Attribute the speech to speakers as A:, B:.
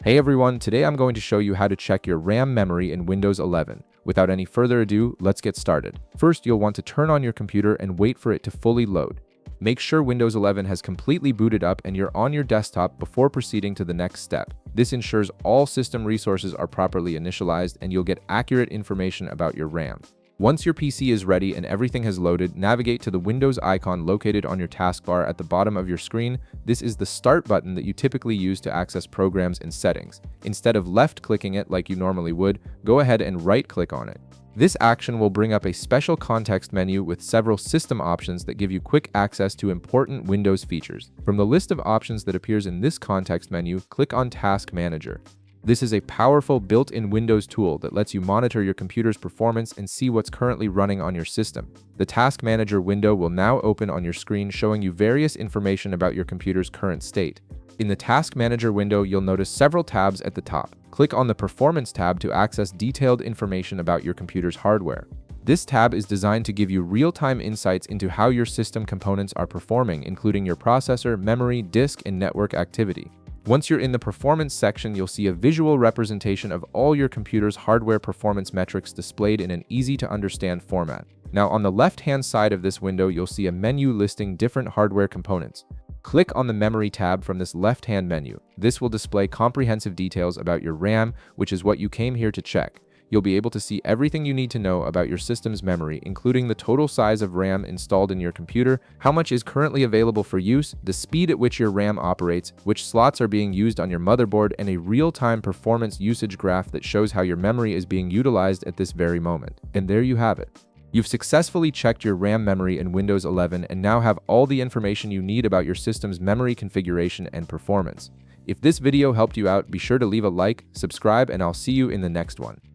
A: Hey everyone, today I'm going to show you how to check your RAM memory in Windows 11. Without any further ado, let's get started. First, you'll want to turn on your computer and wait for it to fully load. Make sure Windows 11 has completely booted up and you're on your desktop before proceeding to the next step. This ensures all system resources are properly initialized and you'll get accurate information about your RAM. Once your PC is ready and everything has loaded, navigate to the Windows icon located on your taskbar at the bottom of your screen. This is the Start button that you typically use to access programs and settings. Instead of left-clicking it like you normally would, go ahead and right-click on it. This action will bring up a special context menu with several system options that give you quick access to important Windows features. From the list of options that appears in this context menu, click on Task Manager. This is a powerful built-in Windows tool that lets you monitor your computer's performance and see what's currently running on your system. The Task Manager window will now open on your screen, showing you various information about your computer's current state. In the Task Manager window, you'll notice several tabs at the top. Click on the Performance tab to access detailed information about your computer's hardware. This tab is designed to give you real-time insights into how your system components are performing, including your processor, memory, disk, and network activity. Once you're in the Performance section, you'll see a visual representation of all your computer's hardware performance metrics displayed in an easy-to-understand format. Now, on the left-hand side of this window, you'll see a menu listing different hardware components. Click on the Memory tab from this left-hand menu. This will display comprehensive details about your RAM, which is what you came here to check. You'll be able to see everything you need to know about your system's memory, including the total size of RAM installed in your computer, how much is currently available for use, the speed at which your RAM operates, which slots are being used on your motherboard, and a real-time performance usage graph that shows how your memory is being utilized at this very moment. And there you have it. You've successfully checked your RAM memory in Windows 11 and now have all the information you need about your system's memory configuration and performance. If this video helped you out, be sure to leave a like, subscribe, and I'll see you in the next one.